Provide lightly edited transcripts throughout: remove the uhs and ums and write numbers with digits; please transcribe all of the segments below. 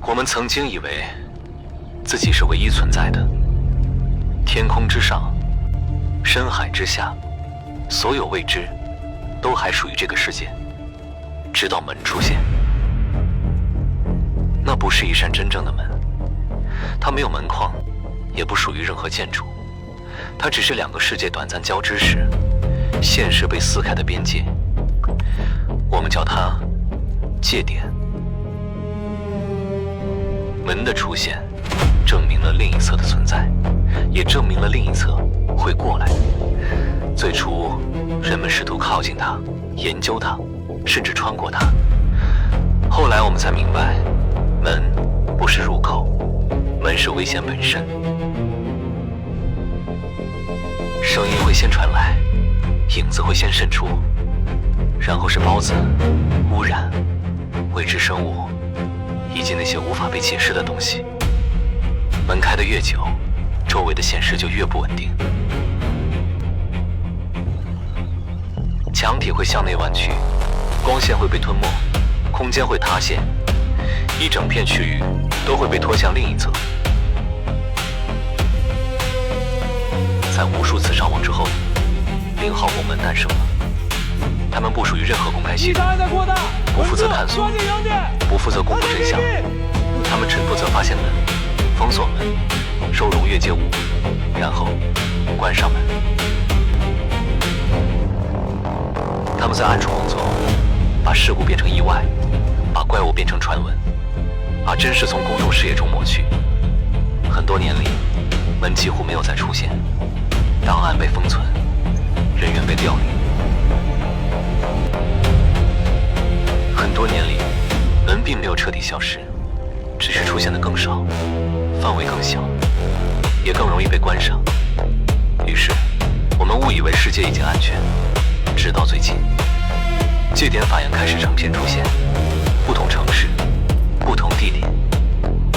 我们曾经以为自己是唯一存在的，天空之上，深海之下，所有未知都还属于这个世界，直到门出现。那不是一扇真正的门，它没有门框，也不属于任何建筑，它只是两个世界短暂交织时，现实被撕开的边界。我们叫它界点。门的出现，证明了另一侧的存在，也证明了另一侧会过来。最初，人们试图靠近它，研究它，甚至穿过它。后来我们才明白，门不是入口，门是危险本身。声音会先传来，影子会先渗出，然后是孢子、污染、未知生物，以及那些无法被解释的东西。门开得越久，周围的现实就越不稳定。墙体会向内弯曲，光线会被吞没，空间会塌陷，一整片区域都会被拖向另一侧。在无数次伤亡之后，0号国门诞生了。他们不属于任何公开系统，不负责探索，不负责公布真相。他们只负责发现门、封锁门、收容越界物，然后关上门。他们在暗处工作，把事故变成意外，把怪物变成传闻，把真实从公众视野中抹去。很多年里，门几乎没有再出现，档案被封存，人员被调离。很多年里，门并没有彻底消失，只是出现的更少，范围更小，也更容易被关上。于是，我们误以为世界已经安全，直到最近，界点法言开始成片出现，不同城市、不同地点，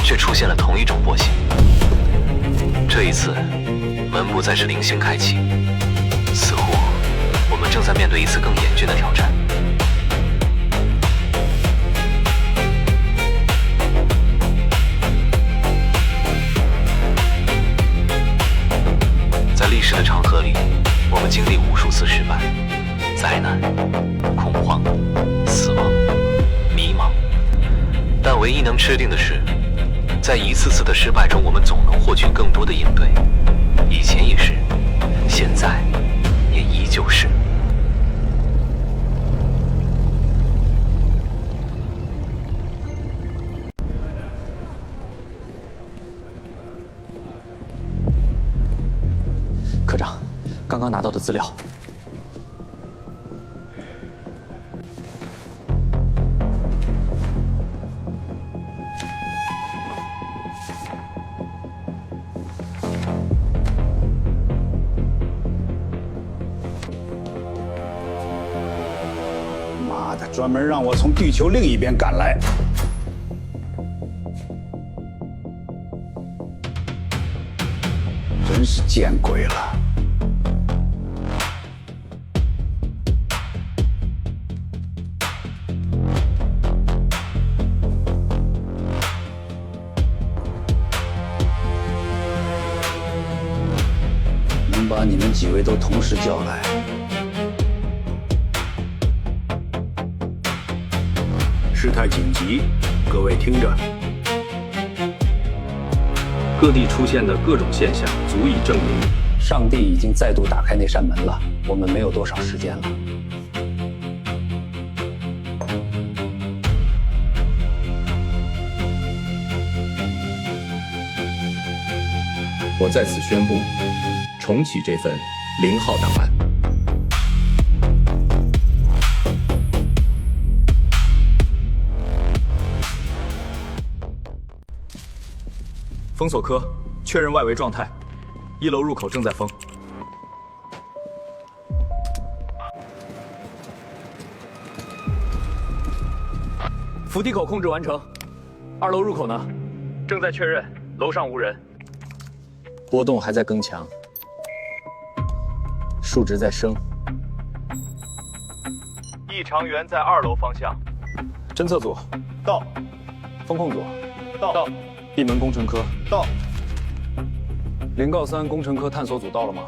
却出现了同一种波形。这一次，门不再是零星开启，似乎我们正在面对一次更严峻的挑战。在历史的长河里，我们经历无数次失败、灾难、恐慌、死亡、迷茫，但唯一能确定的是，在一次次的失败中，我们总能获取更多的应对。以前也是，现在也依旧是。科长，刚刚拿到的资料。妈的，专门让我从地球另一边赶来。真是见鬼了！能把你们几位都同时叫来。事态紧急，各位听着。各地出现的各种现象足以证明，上帝已经再度打开那扇门了。我们没有多少时间了。我在此宣布，重启这份0号档案。封锁科确认外围状态，1楼入口正在封。扶梯口控制完成，2楼入口呢？正在确认，楼上无人。波动还在更强，数值在升。异常源在2楼方向。侦测组到，风控组到。闭门工程科到。零告3工程科探索组到了吗？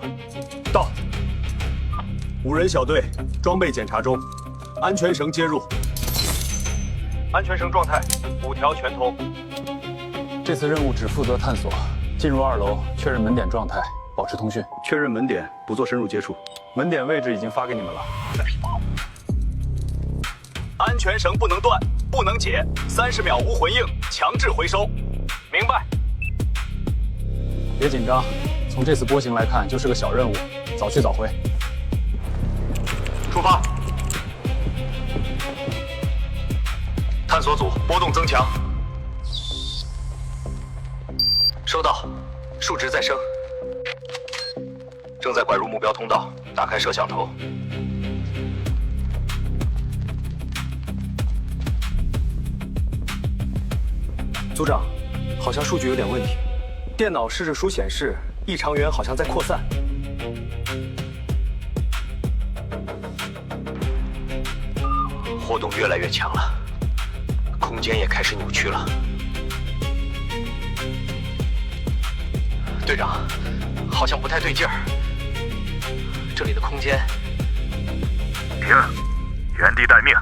到。5人小队装备检查中，安全绳接入。安全绳状态5条全通。这次任务只负责探索，进入2楼确认门点状态，保持通讯。确认门点，不做深入接触。门点位置已经发给你们了。安全绳不能断，不能解，30秒无回应，强制回收。明白。别紧张，从这次波形来看，就是个小任务，早去早回。出发。探索组波动增强。收到，数值再生。正在拐入目标通道，打开摄像头。组长，好像数据有点问题。电脑试着书显示，异常源好像在扩散。活动越来越强了，空间也开始扭曲了。队长，好像不太对劲儿。这里的空间……停，原地待命。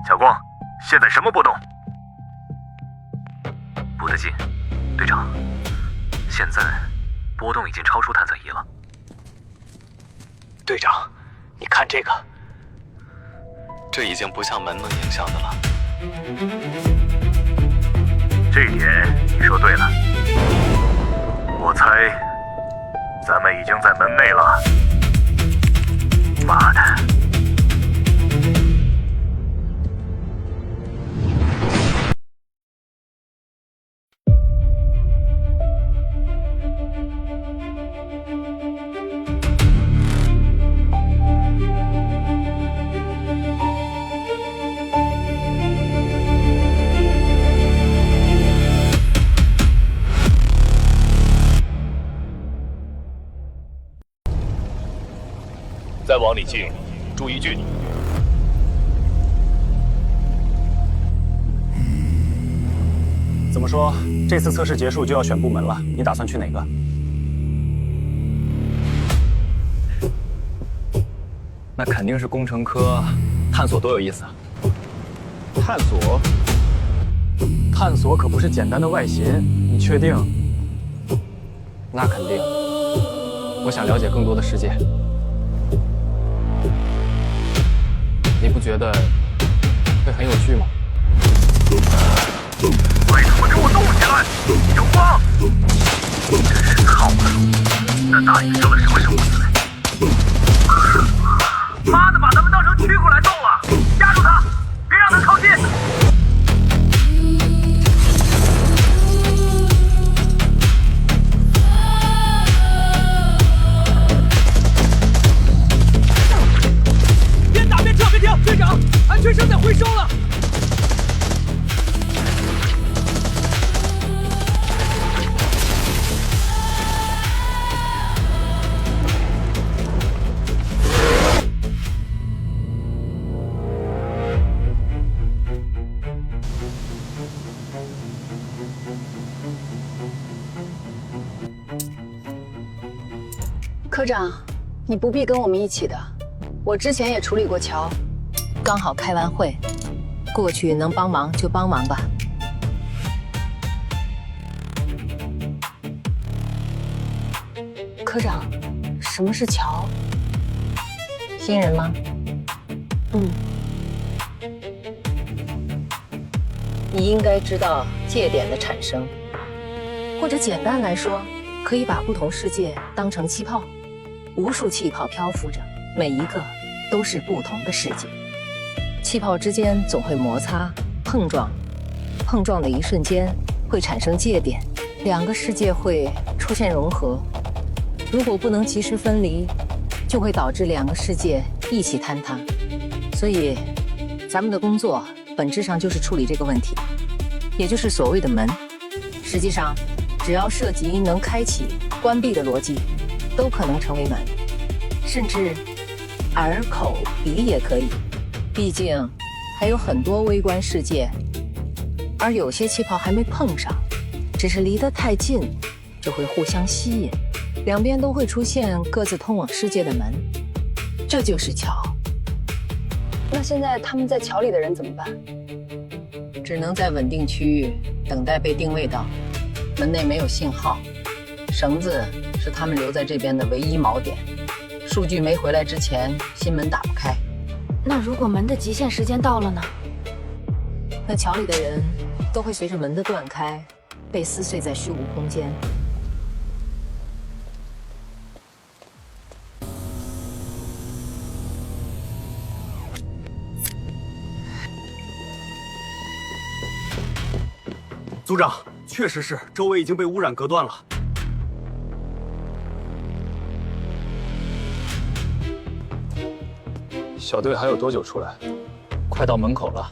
小光，现在什么波动？不对劲，队长，现在波动已经超出探测仪了。队长，你看这个，这已经不像门能影响的了。这一点你说对了。我猜，咱们已经在门内了。妈的！再往里进，注意距离。怎么说？这次测试结束就要选部门了，你打算去哪个？那肯定是工程科，探索多有意思啊！探索？探索可不是简单的外形，你确定？那肯定。我想了解更多的世界。你不觉得会很有趣吗？快他妈给我动起来！有光！真是操的，那大爷扔了什么生物之类？妈的，把他们当成驱虎来揍了！压住他，别让他靠近！边打边撤，别停！队长，安全绳在回收了。科长，你不必跟我们一起的，我之前也处理过桥，刚好开完会，过去能帮忙就帮忙吧。科长，什么是桥？新人吗？你应该知道界点的产生，或者简单来说，可以把不同世界当成气泡，无数气泡漂浮着，每一个都是不同的世界。气泡之间总会摩擦、碰撞，碰撞的一瞬间会产生界点，两个世界会出现融合。如果不能及时分离，就会导致两个世界一起坍塌。所以，咱们的工作本质上就是处理这个问题，也就是所谓的门。实际上，只要涉及能开启、关闭的逻辑，都可能成为门，甚至耳、口、鼻也可以。毕竟，还有很多微观世界，而有些气泡还没碰上，只是离得太近，就会互相吸引，两边都会出现各自通往世界的门，这就是桥。那现在他们在桥里的人怎么办？只能在稳定区域等待被定位到，门内没有信号，绳子是他们留在这边的唯一锚点，数据没回来之前，新门打不开。那如果门的极限时间到了呢？那桥里的人都会随着门的断开，被撕碎在虚无空间。组长，确实是，周围已经被污染隔断了。小队还有多久出来？快到门口了。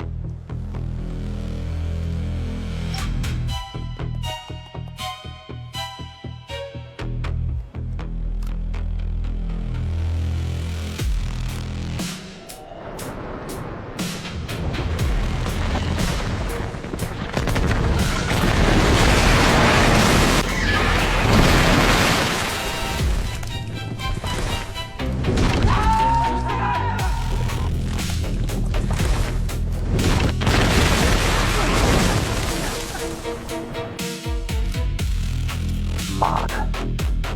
妈的，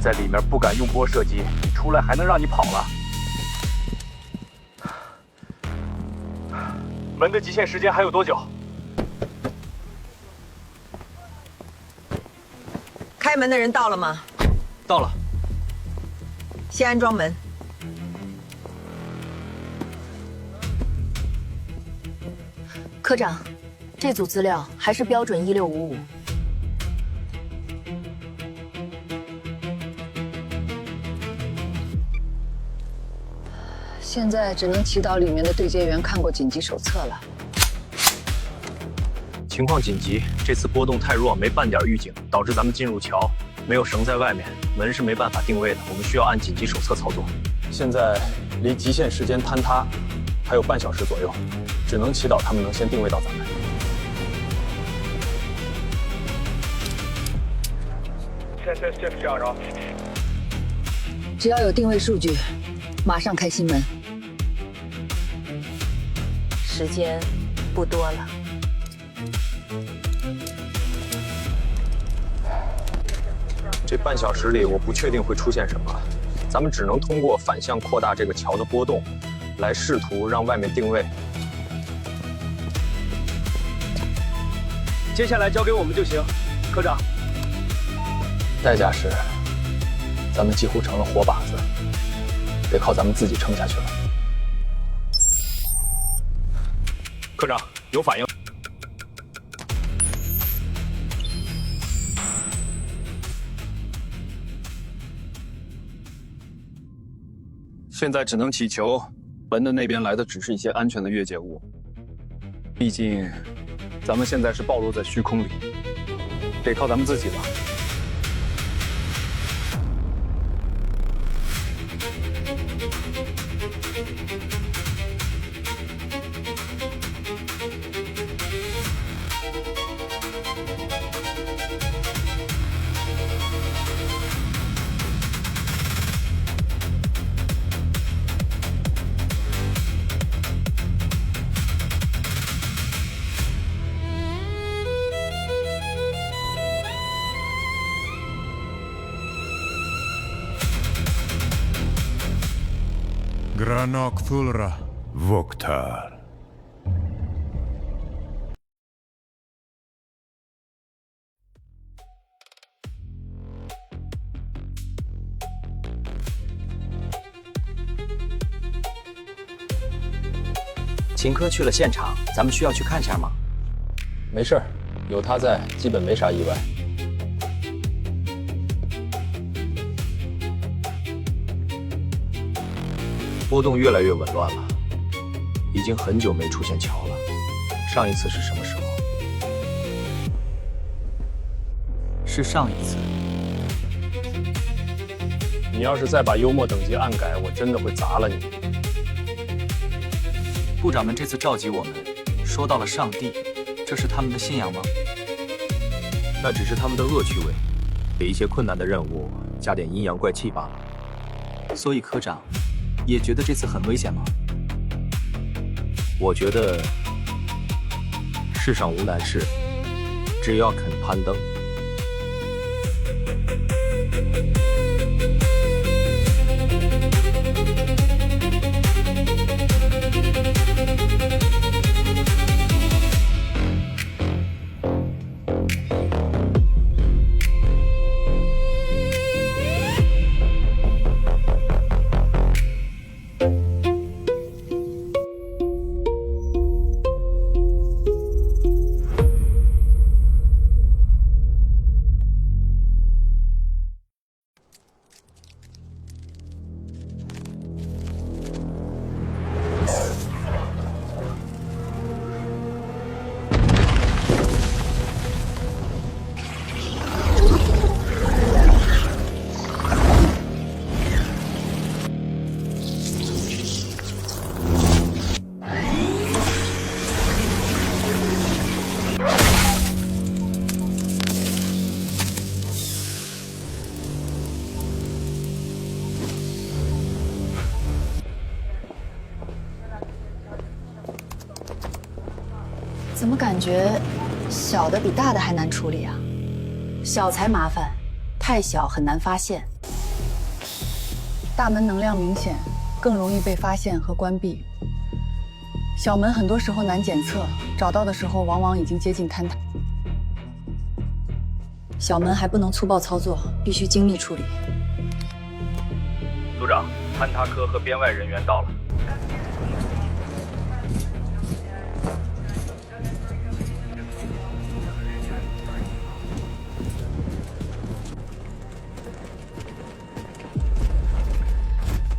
在里面不敢用波射击，出来还能让你跑了？门的极限时间还有多久？开门的人到了吗？到了。先安装门。科长，这组资料还是标准1655。现在只能祈祷里面的对接员看过紧急手册了。情况紧急，这次波动太弱，没半点预警，导致咱们进入桥没有绳在外面，门是没办法定位的，我们需要按紧急手册操作。现在离极限时间坍塌还有半小时左右，只能祈祷他们能先定位到咱们。只要有定位数据，马上开新门。时间不多了。这半小时里，我不确定会出现什么，咱们只能通过反向扩大这个桥的波动，来试图让外面定位。接下来交给我们就行，科长。代价是，咱们几乎成了活靶子，得靠咱们自己撑下去了。科长，有反应。现在只能祈求门的那边来的只是一些安全的越界物，毕竟咱们现在是暴露在虚空里，得靠咱们自己了。Granok Fulra Voktar。秦科去了现场，咱们需要去看下吗？没事儿，有他在，基本没啥意外。波动越来越紊乱了，已经很久没出现桥了。上一次是什么时候？是上一次。你要是再把幽默等级按改，我真的会砸了你。部长们这次召集我们，说到了上帝，这是他们的信仰吗？那只是他们的恶趣味，给一些困难的任务加点阴阳怪气罢了。所以科长也觉得这次很危险吗？我觉得世上无难事，只要肯攀登。怎么感觉小的比大的还难处理啊？小才麻烦，太小很难发现。大门能量明显，更容易被发现和关闭。小门很多时候难检测，找到的时候往往已经接近坍塌。小门还不能粗暴操作，必须精密处理。组长，坍塌科和编外人员到了。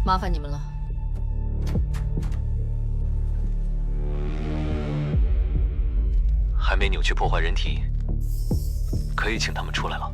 麻烦你们了。还没扭曲破坏人体，可以请他们出来了。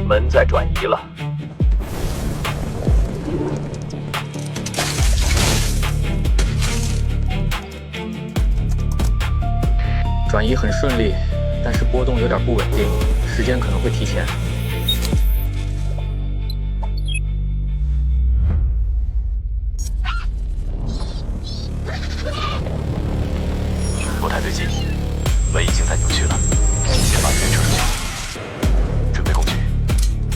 门在转移了。转移很顺利，但是波动有点不稳定，时间可能会提前。不太对劲，门已经在扭曲了，先把人撤出去。准备工具，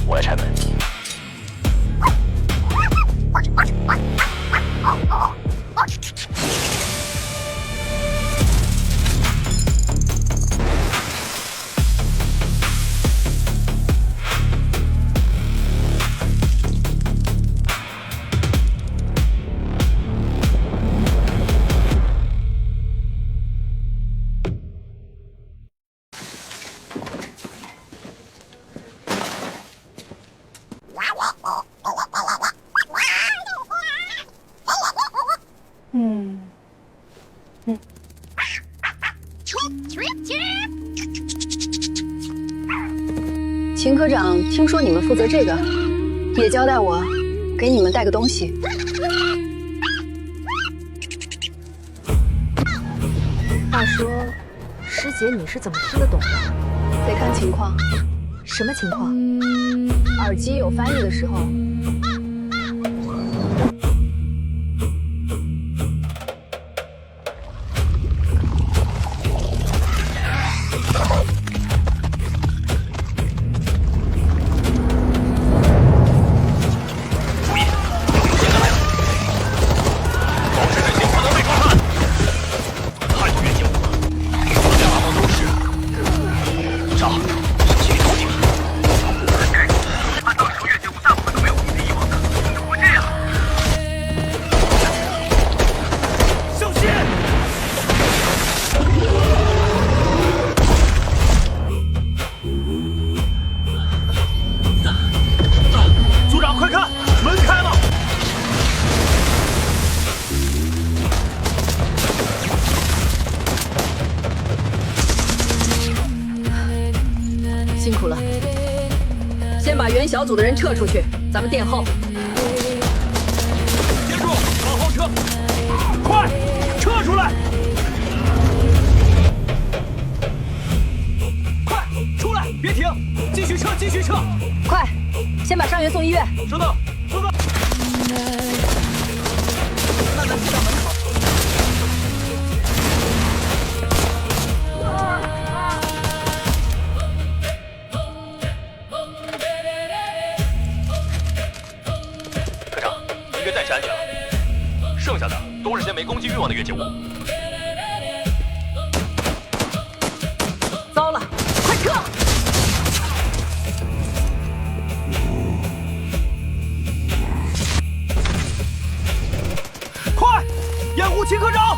我来拆门。秦科长，听说你们负责这个，也交代我给你们带个东西。话说，师姐你是怎么听得懂的？得看情况。什么情况？耳机有翻译的时候。按照手越界务大部分都没有援小组的人撤出去，咱们殿后。接住，往后撤！快，撤出来！快，出来，别停，继续撤，继续撤！快，先把伤员送医院。收到，收到。慢慢推到门口。 暂时安全了，剩下的都是些没攻击欲望的越界物。糟了，快撤！快，掩护秦科长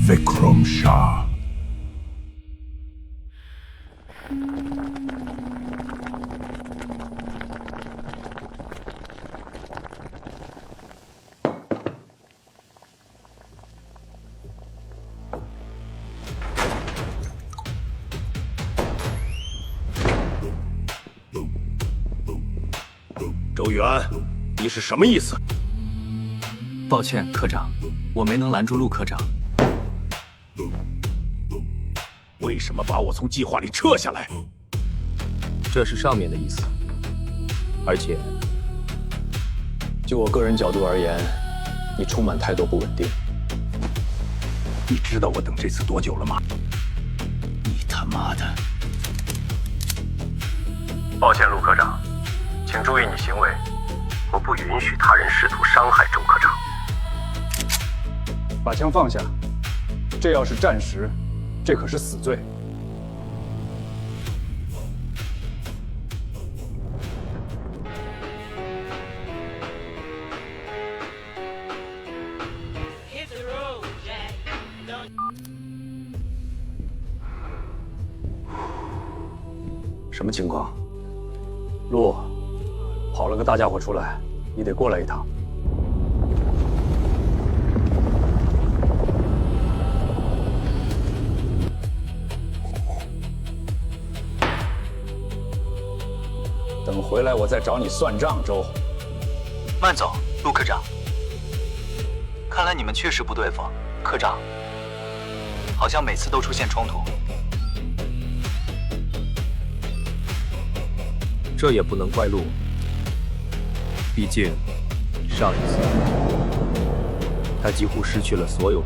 ！Vikram Shah. 周宇安，你是什么意思？抱歉，科长，我没能拦住陆科长。 为什么把我从计划里撤下来？这是上面的意思。而且，就我个人角度而言，你充满太多不稳定。你知道我等这次多久了吗？你他妈的！抱歉，陆科长，请注意你行为。我不允许他人试图伤害周科长。把枪放下，这要是战时。 这可是死罪。什么情况？陆，跑了个大家伙出来，你得过来一趟。 等回来，我再找你算账，周。慢走，陆科长。看来你们确实不对付，科长。好像每次都出现冲突。这也不能怪陆，毕竟上一次他几乎失去了所有。